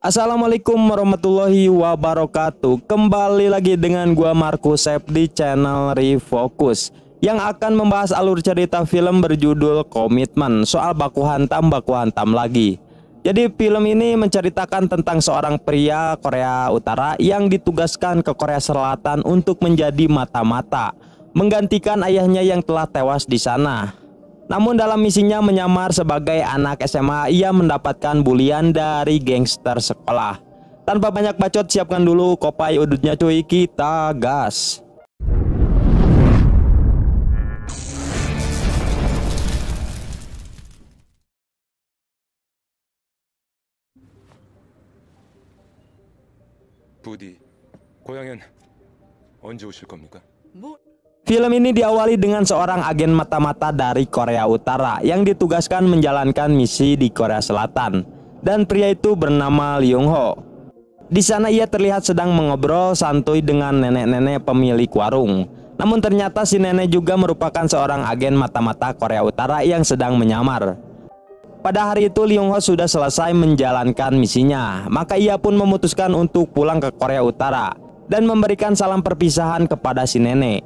Assalamualaikum warahmatullahi wabarakatuh. Kembali lagi dengan gua Markus Sep di channel Refocus yang akan membahas alur cerita film berjudul Komitmen, soal baku hantam lagi. Jadi film ini menceritakan tentang seorang pria Korea Utara yang ditugaskan ke Korea Selatan untuk menjadi mata-mata, menggantikan ayahnya yang telah tewas di sana. Namun dalam misinya menyamar sebagai anak SMA, ia mendapatkan bulian dari gangster sekolah. Tanpa banyak bacot, siapkan dulu kopai udutnya cuy, kita gas. 부디, 고향엔 언제 오실 겁니까? Film ini diawali dengan seorang agen mata-mata dari Korea Utara yang ditugaskan menjalankan misi di Korea Selatan, dan pria itu bernama Leung Ho. Di sana ia terlihat sedang mengobrol santuy dengan nenek-nenek pemilik warung. Namun ternyata si nenek juga merupakan seorang agen mata-mata Korea Utara yang sedang menyamar. Pada hari itu Leung Ho sudah selesai menjalankan misinya, maka ia pun memutuskan untuk pulang ke Korea Utara dan memberikan salam perpisahan kepada si nenek.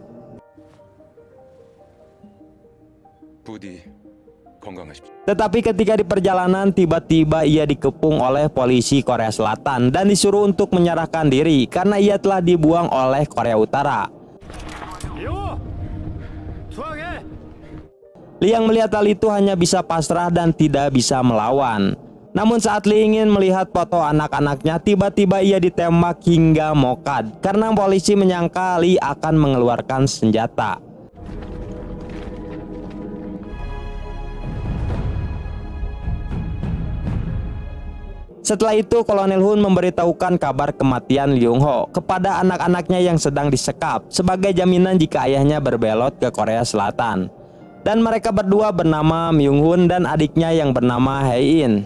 부디 건강하십시오. Tetapi ketika di perjalanan tiba-tiba ia dikepung oleh polisi Korea Selatan dan disuruh untuk menyerahkan diri karena ia telah dibuang oleh Korea Utara. Liang melihat hal itu hanya bisa pasrah dan tidak bisa melawan. Namun saat Lee ingin melihat foto anak-anaknya, tiba-tiba ia ditembak hingga mokad karena polisi menyangka Lee akan mengeluarkan senjata. Setelah itu Kolonel Hun memberitahukan kabar kematian Leung Ho kepada anak-anaknya yang sedang disekap sebagai jaminan jika ayahnya berbelot ke Korea Selatan. Dan mereka berdua bernama Myung Hun dan adiknya yang bernama Hae In.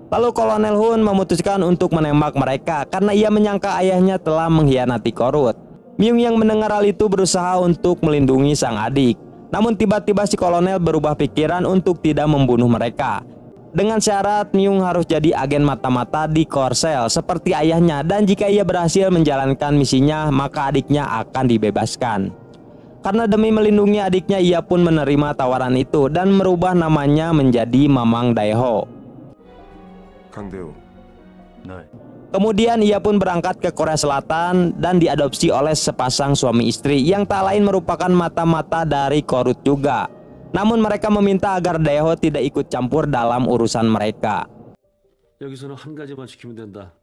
Lalu Kolonel Hun memutuskan untuk menembak mereka karena ia menyangka ayahnya telah mengkhianati Korut. Myung yang mendengar hal itu berusaha untuk melindungi sang adik. Namun tiba-tiba si kolonel berubah pikiran untuk tidak membunuh mereka. Dengan syarat Myung harus jadi agen mata-mata di Korsel seperti ayahnya, dan jika ia berhasil menjalankan misinya maka adiknya akan dibebaskan. Karena demi melindungi adiknya ia pun menerima tawaran itu dan merubah namanya menjadi Mamang Daeho. 강대호. Kemudian ia pun berangkat ke Korea Selatan dan diadopsi oleh sepasang suami istri yang tak lain merupakan mata-mata dari Korut juga. Namun mereka meminta agar Daeho tidak ikut campur dalam urusan mereka. 여기서는 한 가지만 지키면 된다.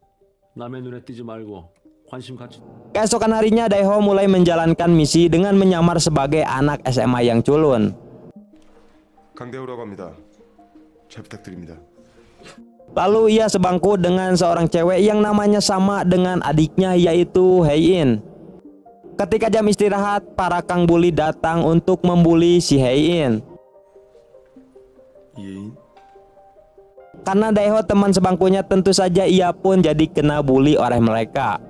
남의 눈에 띄지 말고 관심 갖지. Keesokan harinya Daeho mulai menjalankan misi dengan menyamar sebagai anak SMA yang culun. 강대호라고 합니다. 잘 부탁드립니다. Lalu ia sebangku dengan seorang cewek yang namanya sama dengan adiknya, yaitu Hae In. Ketika jam istirahat, para kang bully datang untuk membuli si Hae In. Karena Daeho teman sebangkunya, tentu saja ia pun jadi kena bully oleh mereka.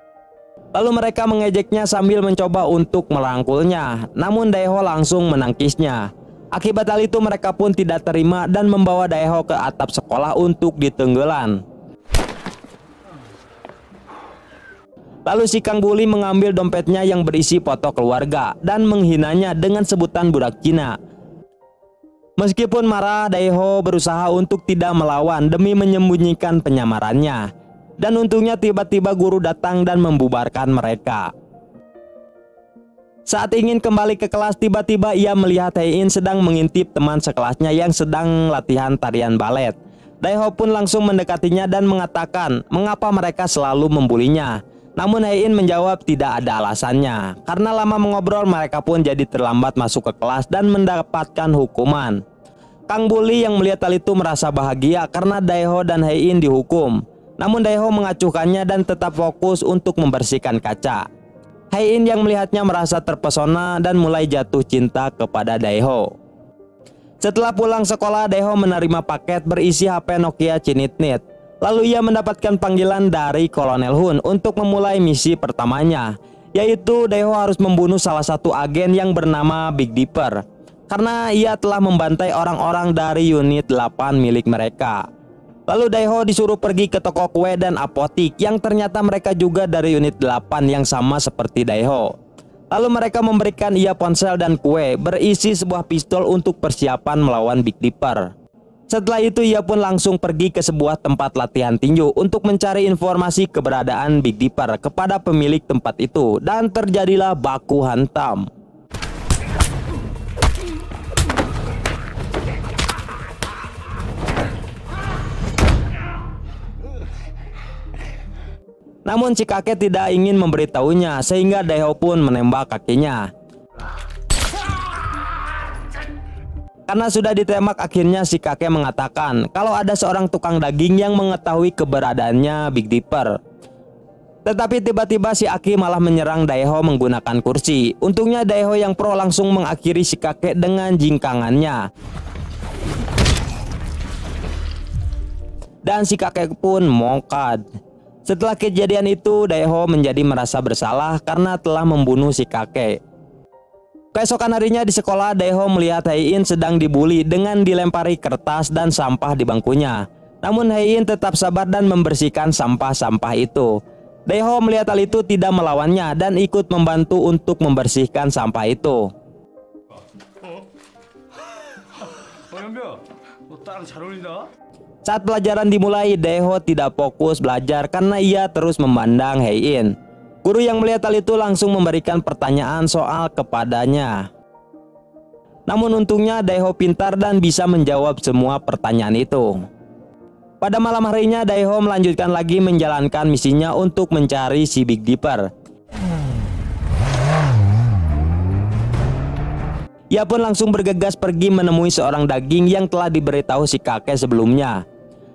Lalu mereka mengejeknya sambil mencoba untuk merangkulnya. Namun Daeho langsung menangkisnya. Akibat hal itu mereka pun tidak terima dan membawa Daeho ke atap sekolah untuk ditenggelan. Lalu si kang bully mengambil dompetnya yang berisi foto keluarga dan menghinanya dengan sebutan budak Cina. Meskipun marah, Daeho berusaha untuk tidak melawan demi menyembunyikan penyamarannya. Dan untungnya tiba-tiba guru datang dan membubarkan mereka. Saat ingin kembali ke kelas, tiba-tiba ia melihat Hae In sedang mengintip teman sekelasnya yang sedang latihan tarian balet. Daeho pun langsung mendekatinya dan mengatakan mengapa mereka selalu membulinya. Namun Hae In menjawab tidak ada alasannya. Karena lama mengobrol mereka pun jadi terlambat masuk ke kelas dan mendapatkan hukuman. Kang bully yang melihat hal itu merasa bahagia karena Daeho dan Hae In dihukum. Namun Daeho mengacuhkannya dan tetap fokus untuk membersihkan kaca. Hae In yang melihatnya merasa terpesona dan mulai jatuh cinta kepada Daeho. Setelah pulang sekolah, Daeho menerima paket berisi HP Nokia Cinitnit. Lalu ia mendapatkan panggilan dari Kolonel Hun untuk memulai misi pertamanya, yaitu Daeho harus membunuh salah satu agen yang bernama Big Dipper karena ia telah membantai orang-orang dari unit 8 milik mereka. Lalu Daeho disuruh pergi ke toko kue dan apotik yang ternyata mereka juga dari unit 8 yang sama seperti Daeho. Lalu mereka memberikan ia ponsel dan kue berisi sebuah pistol untuk persiapan melawan Big Dipper. Setelah itu ia pun langsung pergi ke sebuah tempat latihan tinju untuk mencari informasi keberadaan Big Dipper kepada pemilik tempat itu, dan terjadilah baku hantam. Namun si kakek tidak ingin memberitahunya sehingga Daeho pun menembak kakinya. Karena sudah ditembak, akhirnya si kakek mengatakan kalau ada seorang tukang daging yang mengetahui keberadaannya Big Dipper. Tetapi tiba-tiba si Aki malah menyerang Daeho menggunakan kursi. Untungnya Daeho yang pro langsung mengakhiri si kakek dengan jingkangannya. Dan si kakek pun mongkad. Setelah kejadian itu, Daeho menjadi merasa bersalah karena telah membunuh si kakek. Keesokan harinya di sekolah, Daeho melihat Hae-in sedang dibully dengan dilempari kertas dan sampah di bangkunya. Namun Hae-in tetap sabar dan membersihkan sampah-sampah itu. Daeho melihat hal itu tidak melawannya dan ikut membantu untuk membersihkan sampah itu. Saat pelajaran dimulai, Daeho tidak fokus belajar karena ia terus memandang Hae-in. Guru yang melihat hal itu langsung memberikan pertanyaan soal kepadanya. Namun untungnya Daeho pintar dan bisa menjawab semua pertanyaan itu. Pada malam harinya, Daeho melanjutkan lagi menjalankan misinya untuk mencari si Big Dipper. Ia pun langsung bergegas pergi menemui seorang daging yang telah diberitahu si kakek sebelumnya.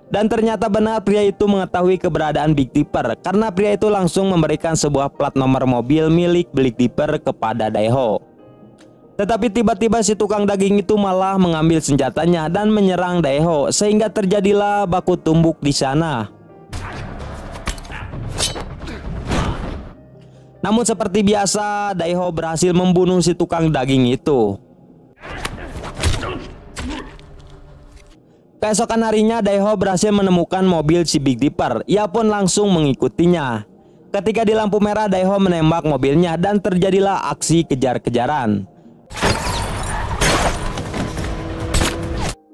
Dan ternyata benar pria itu mengetahui keberadaan Big Dipper karena pria itu langsung memberikan sebuah plat nomor mobil milik Big Dipper kepada Daeho. Tetapi tiba-tiba si tukang daging itu malah mengambil senjatanya dan menyerang Daeho sehingga terjadilah baku tumbuk di sana. Namun seperti biasa, Daeho berhasil membunuh si tukang daging itu. Keesokan harinya, Daeho berhasil menemukan mobil si Big Dipper. Ia pun langsung mengikutinya. Ketika di lampu merah, Daeho menembak mobilnya dan terjadilah aksi kejar-kejaran.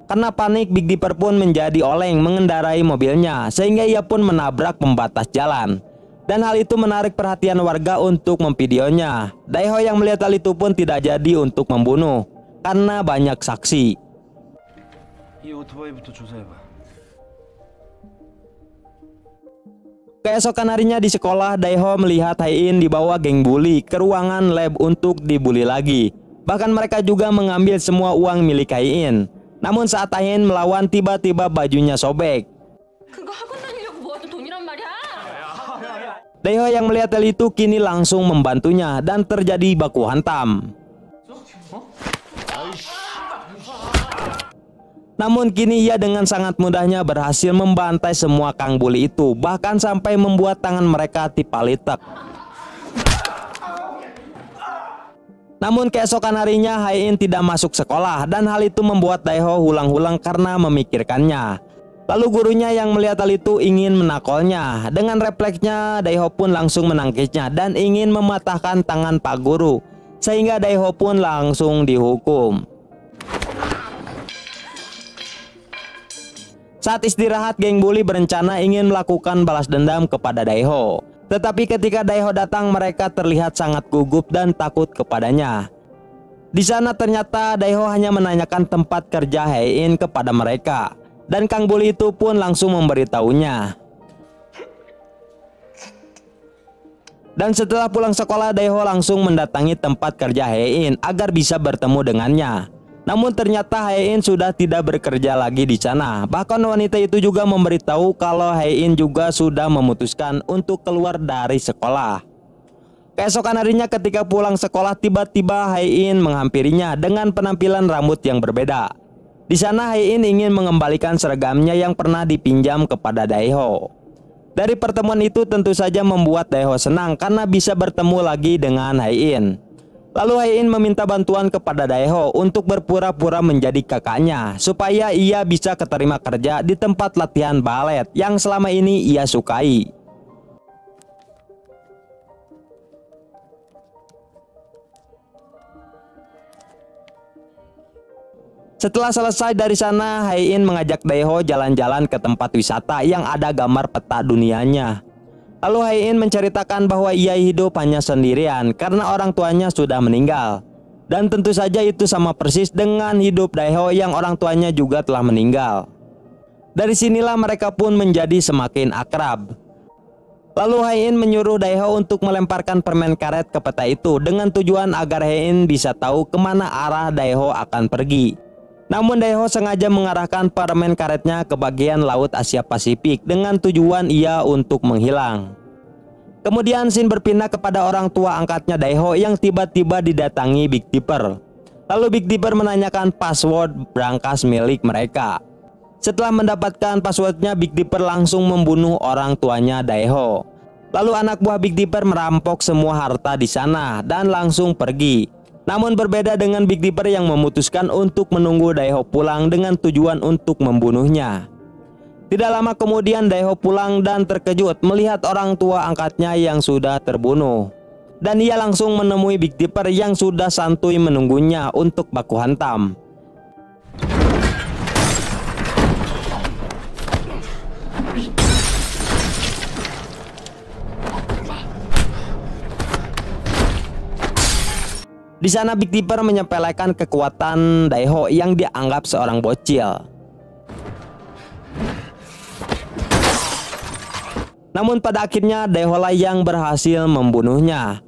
Karena panik, Big Dipper pun menjadi oleng mengendarai mobilnya sehingga ia pun menabrak pembatas jalan. Dan hal itu menarik perhatian warga untuk memvideonya. Daeho yang melihat hal itu pun tidak jadi untuk membunuh karena banyak saksi. Keesokan harinya di sekolah, Daeho melihat Hae-in dibawa geng bully ke ruangan lab untuk dibully lagi. Bahkan mereka juga mengambil semua uang milik Hae-in. Namun saat Hae-in melawan, tiba-tiba bajunya sobek. Daeho yang melihat hal itu kini langsung membantunya dan terjadi baku hantam. Namun kini ia dengan sangat mudahnya berhasil membantai semua kang bully itu, bahkan sampai membuat tangan mereka tipalitek. Namun keesokan harinya Hae-in tidak masuk sekolah dan hal itu membuat Daeho hulang-hulang karena memikirkannya. Lalu gurunya yang melihat hal itu ingin menakolnya. Dengan refleksnya, Daeho pun langsung menangkisnya dan ingin mematahkan tangan Pak Guru, sehingga Daeho pun langsung dihukum. Saat istirahat, geng bully berencana ingin melakukan balas dendam kepada Daeho. Tetapi ketika Daeho datang, mereka terlihat sangat gugup dan takut kepadanya. Di sana ternyata Daeho hanya menanyakan tempat kerja Hae-in kepada mereka. Dan kang bully itu pun langsung memberitahunya. Dan setelah pulang sekolah, Daeho langsung mendatangi tempat kerja Hae-in agar bisa bertemu dengannya. Namun ternyata Hae-in sudah tidak bekerja lagi di sana. Bahkan wanita itu juga memberitahu kalau Hae-in juga sudah memutuskan untuk keluar dari sekolah. Keesokan harinya ketika pulang sekolah, tiba-tiba Hae-in menghampirinya dengan penampilan rambut yang berbeda. Di sana Hae-in ingin mengembalikan seragamnya yang pernah dipinjam kepada Daeho. Dari pertemuan itu tentu saja membuat Daeho senang karena bisa bertemu lagi dengan Hae-in. Lalu Hae-in meminta bantuan kepada Daeho untuk berpura-pura menjadi kakaknya supaya ia bisa keterima kerja di tempat latihan balet yang selama ini ia sukai. Setelah selesai dari sana, Hae-in mengajak Daeho jalan-jalan ke tempat wisata yang ada gambar peta dunianya. Lalu Hae-in menceritakan bahwa ia hidup hanya sendirian karena orang tuanya sudah meninggal. Dan tentu saja itu sama persis dengan hidup Daeho yang orang tuanya juga telah meninggal. Dari sinilah mereka pun menjadi semakin akrab. Lalu Hae-in menyuruh Daeho untuk melemparkan permen karet ke peta itu dengan tujuan agar Hae-in bisa tahu kemana arah Daeho akan pergi. Namun Daeho sengaja mengarahkan permen karetnya ke bagian Laut Asia Pasifik dengan tujuan ia untuk menghilang. Kemudian scene berpindah kepada orang tua angkatnya Daeho yang tiba-tiba didatangi Big Dipper. Lalu Big Dipper menanyakan password brankas milik mereka. Setelah mendapatkan passwordnya, Big Dipper langsung membunuh orang tuanya Daeho. Lalu anak buah Big Dipper merampok semua harta di sana dan langsung pergi. Namun berbeda dengan Big Dipper yang memutuskan untuk menunggu Daeho pulang dengan tujuan untuk membunuhnya. Tidak lama kemudian Daeho pulang dan terkejut melihat orang tua angkatnya yang sudah terbunuh. Dan ia langsung menemui Big Dipper yang sudah santuy menunggunya untuk baku hantam. Di sana Big Dipper menyepelekan kekuatan Daeho yang dianggap seorang bocil. Namun pada akhirnya Daeho lah yang berhasil membunuhnya.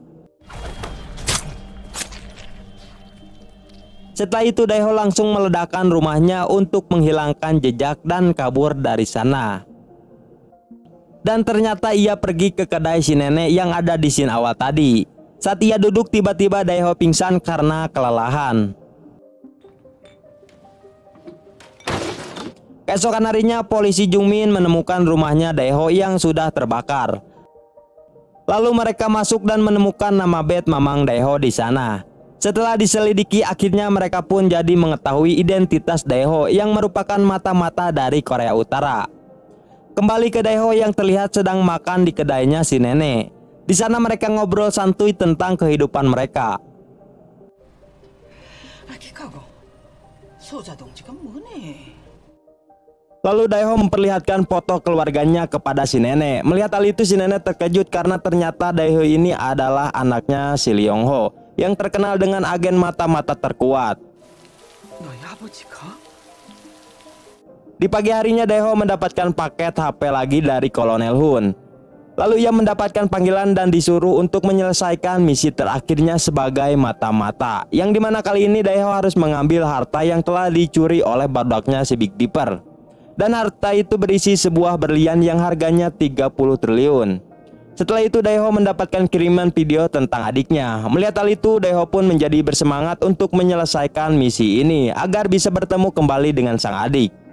Setelah itu Daeho langsung meledakkan rumahnya untuk menghilangkan jejak dan kabur dari sana. Dan ternyata ia pergi ke kedai si nenek yang ada di scene awal tadi. Saat ia duduk, tiba-tiba Daeho pingsan karena kelelahan. Keesokan harinya, polisi Jungmin menemukan rumahnya Daeho yang sudah terbakar. Lalu mereka masuk dan menemukan nama bed Mamang Daeho di sana. Setelah diselidiki, akhirnya mereka pun jadi mengetahui identitas Daeho yang merupakan mata-mata dari Korea Utara. Kembali ke Daeho yang terlihat sedang makan di kedainya si nenek. Di sana mereka ngobrol santuy tentang kehidupan mereka. Lalu Daeho memperlihatkan foto keluarganya kepada si nenek. Melihat hal itu si nenek terkejut karena ternyata Daeho ini adalah anaknya si Leong-ho yang terkenal dengan agen mata-mata terkuat. Di pagi harinya Daeho mendapatkan paket HP lagi dari Kolonel Hun. Lalu ia mendapatkan panggilan dan disuruh untuk menyelesaikan misi terakhirnya sebagai mata-mata, yang dimana kali ini Daeho harus mengambil harta yang telah dicuri oleh badaknya si Big Dipper. Dan harta itu berisi sebuah berlian yang harganya 30 triliun. Setelah itu Daeho mendapatkan kiriman video tentang adiknya. Melihat hal itu Daeho pun menjadi bersemangat untuk menyelesaikan misi ini agar bisa bertemu kembali dengan sang adik.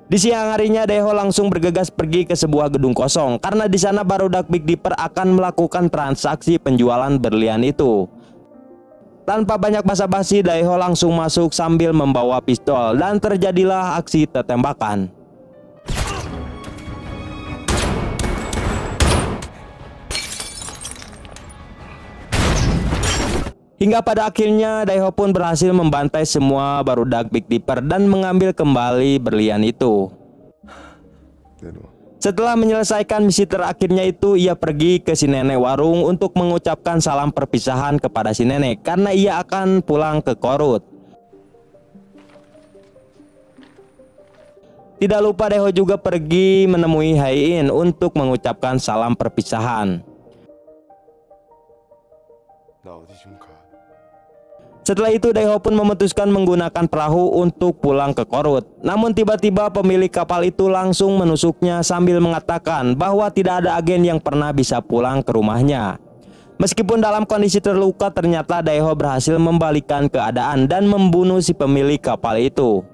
Di siang harinya Daeho langsung bergegas pergi ke sebuah gedung kosong karena di sana barudak Big Dipper akan melakukan transaksi penjualan berlian itu. Tanpa banyak basa-basi Daeho langsung masuk sambil membawa pistol dan terjadilah aksi tembakan. Hingga pada akhirnya Daeho pun berhasil membantai semua barudak Big Dipper dan mengambil kembali berlian itu. Setelah menyelesaikan misi terakhirnya itu, ia pergi ke si nenek warung untuk mengucapkan salam perpisahan kepada si nenek karena ia akan pulang ke Korut. Tidak lupa Daeho juga pergi menemui Hae-in untuk mengucapkan salam perpisahan. Setelah itu Daeho pun memutuskan menggunakan perahu untuk pulang ke Korut. Namun tiba-tiba pemilik kapal itu langsung menusuknya sambil mengatakan bahwa tidak ada agen yang pernah bisa pulang ke rumahnya. Meskipun dalam kondisi terluka, ternyata Daeho berhasil membalikkan keadaan dan membunuh si pemilik kapal itu.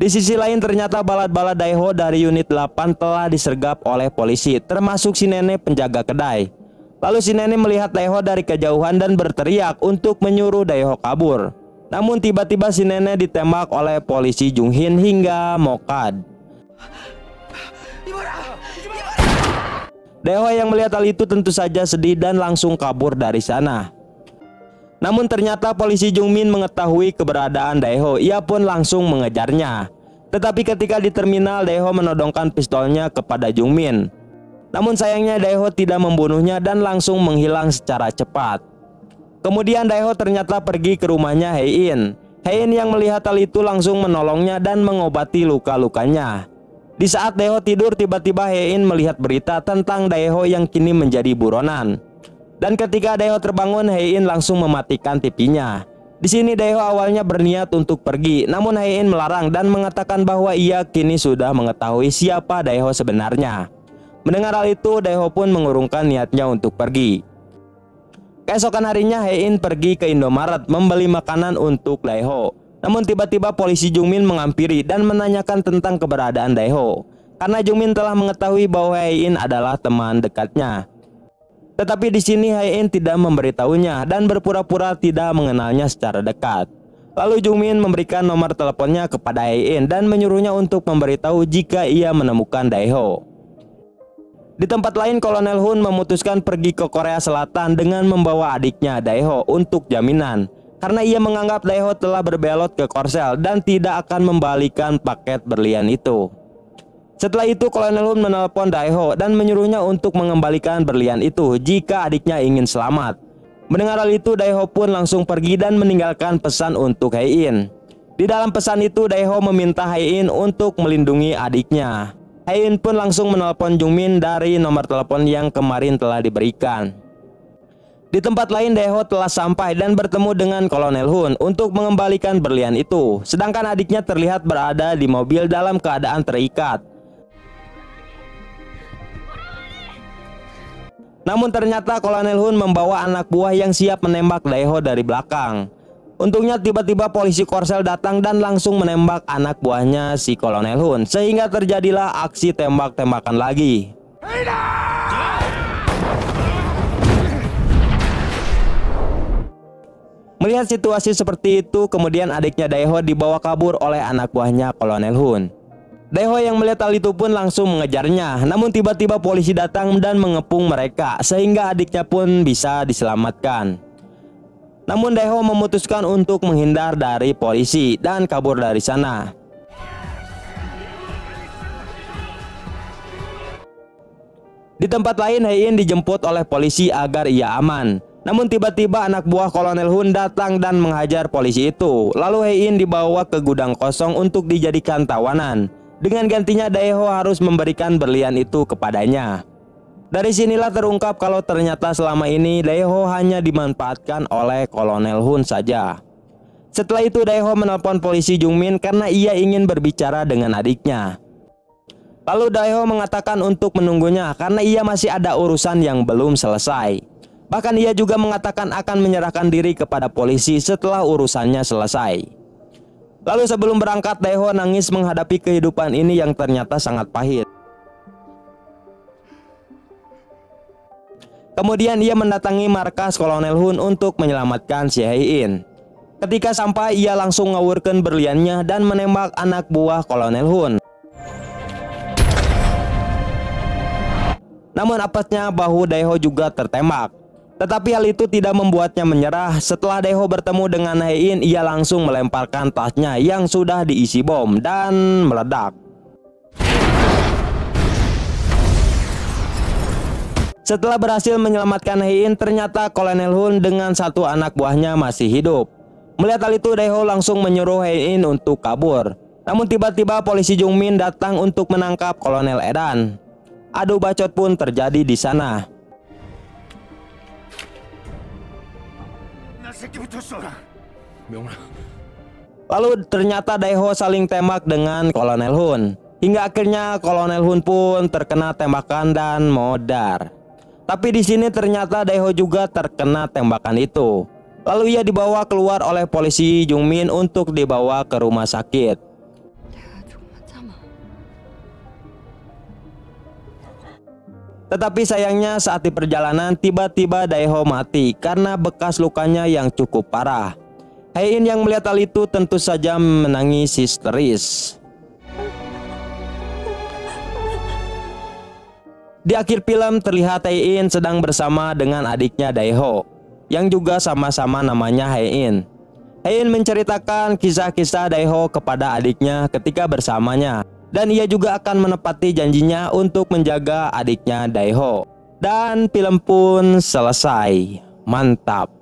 Di sisi lain, ternyata balad-balad Daeho dari unit 8 telah disergap oleh polisi, termasuk si nenek penjaga kedai. Lalu si nenek melihat Daeho dari kejauhan dan berteriak untuk menyuruh Daeho kabur. Namun tiba-tiba si nenek ditembak oleh polisi Junghin hingga mokad. Daeho yang melihat hal itu tentu saja sedih dan langsung kabur dari sana. Namun ternyata polisi Jungmin mengetahui keberadaan Daeho. Ia pun langsung mengejarnya. Tetapi ketika di terminal, Daeho menodongkan pistolnya kepada Jungmin. Namun sayangnya Daeho tidak membunuhnya dan langsung menghilang secara cepat. Kemudian Daeho ternyata pergi ke rumahnya Hein. Hein yang melihat hal itu langsung menolongnya dan mengobati luka-lukanya. Di saat Daeho tidur, tiba-tiba Hein melihat berita tentang Daeho yang kini menjadi buronan. Dan ketika Daeho terbangun, Hein langsung mematikan TV-nya. Di sini Daeho awalnya berniat untuk pergi, namun Hein melarang dan mengatakan bahwa ia kini sudah mengetahui siapa Daeho sebenarnya. Mendengar hal itu, Daeho pun mengurungkan niatnya untuk pergi. Keesokan harinya, Hein pergi ke Indomaret membeli makanan untuk Daeho. Namun tiba-tiba polisi Jungmin menghampiri dan menanyakan tentang keberadaan Daeho, karena Jungmin telah mengetahui bahwa Hein adalah teman dekatnya. Tetapi di sini Hein tidak memberitahunya dan berpura-pura tidak mengenalnya secara dekat. Lalu Jungmin memberikan nomor teleponnya kepada Hein dan menyuruhnya untuk memberitahu jika ia menemukan Daeho. Di tempat lain, Kolonel Hun memutuskan pergi ke Korea Selatan dengan membawa adiknya Daeho untuk jaminan, karena ia menganggap Daeho telah berbelot ke Korsel dan tidak akan membalikan paket berlian itu. Setelah itu, Kolonel Hun menelpon Daeho dan menyuruhnya untuk mengembalikan berlian itu jika adiknya ingin selamat. Mendengar hal itu, Daeho pun langsung pergi dan meninggalkan pesan untuk Hein. Di dalam pesan itu, Daeho meminta Hein untuk melindungi adiknya. Hein pun langsung menelpon Jungmin dari nomor telepon yang kemarin telah diberikan. Di tempat lain, Daeho telah sampai dan bertemu dengan Kolonel Hun untuk mengembalikan berlian itu. Sedangkan adiknya terlihat berada di mobil dalam keadaan terikat. Namun ternyata Kolonel Hun membawa anak buah yang siap menembak Daeho dari belakang. Untungnya tiba-tiba polisi Korsel datang dan langsung menembak anak buahnya si Kolonel Hun, sehingga terjadilah aksi tembak-tembakan lagi. Melihat situasi seperti itu, kemudian adiknya Daeho dibawa kabur oleh anak buahnya Kolonel Hun. Daeho yang melihat hal itu pun langsung mengejarnya. Namun tiba-tiba polisi datang dan mengepung mereka, sehingga adiknya pun bisa diselamatkan. Namun Daeho memutuskan untuk menghindar dari polisi dan kabur dari sana. Di tempat lain, Hein dijemput oleh polisi agar ia aman. Namun tiba-tiba anak buah Kolonel Hun datang dan menghajar polisi itu. Lalu Hein dibawa ke gudang kosong untuk dijadikan tawanan. Dengan gantinya Daeho harus memberikan berlian itu kepadanya. Dari sinilah terungkap kalau ternyata selama ini Daeho hanya dimanfaatkan oleh Kolonel Hun saja. Setelah itu Daeho menelpon polisi Jungmin karena ia ingin berbicara dengan adiknya. Lalu Daeho mengatakan untuk menunggunya karena ia masih ada urusan yang belum selesai. Bahkan ia juga mengatakan akan menyerahkan diri kepada polisi setelah urusannya selesai. Lalu sebelum berangkat, Daeho nangis menghadapi kehidupan ini yang ternyata sangat pahit. Kemudian ia mendatangi markas Kolonel Hun untuk menyelamatkan si Hein. Ketika sampai, ia langsung ngawurkan berliannya dan menembak anak buah Kolonel Hun. Namun apesnya bahu Daeho juga tertembak. Tetapi hal itu tidak membuatnya menyerah. Setelah Daeho bertemu dengan Hein, ia langsung melemparkan tasnya yang sudah diisi bom dan meledak. Setelah berhasil menyelamatkan Hein, ternyata Kolonel Hun dengan satu anak buahnya masih hidup. Melihat hal itu, Daeho langsung menyuruh Hein untuk kabur. Namun tiba-tiba polisi Jungmin datang untuk menangkap Kolonel Edan. Adu bacot pun terjadi di sana. Lalu ternyata Daeho saling tembak dengan Kolonel Hun. Hingga akhirnya Kolonel Hun pun terkena tembakan dan modar. Tapi di sini ternyata Daeho juga terkena tembakan itu. Lalu ia dibawa keluar oleh polisi Jungmin untuk dibawa ke rumah sakit. Tetapi sayangnya saat di perjalanan tiba-tiba Daeho mati karena bekas lukanya yang cukup parah. Hae-in yang melihat hal itu tentu saja menangis histeris. Di akhir film terlihat Hae-in sedang bersama dengan adiknya Daeho yang juga sama-sama namanya Hae-in. Hae-in menceritakan kisah-kisah Daeho kepada adiknya ketika bersamanya, dan ia juga akan menepati janjinya untuk menjaga adiknya Daeho. Dan film pun selesai. Mantap.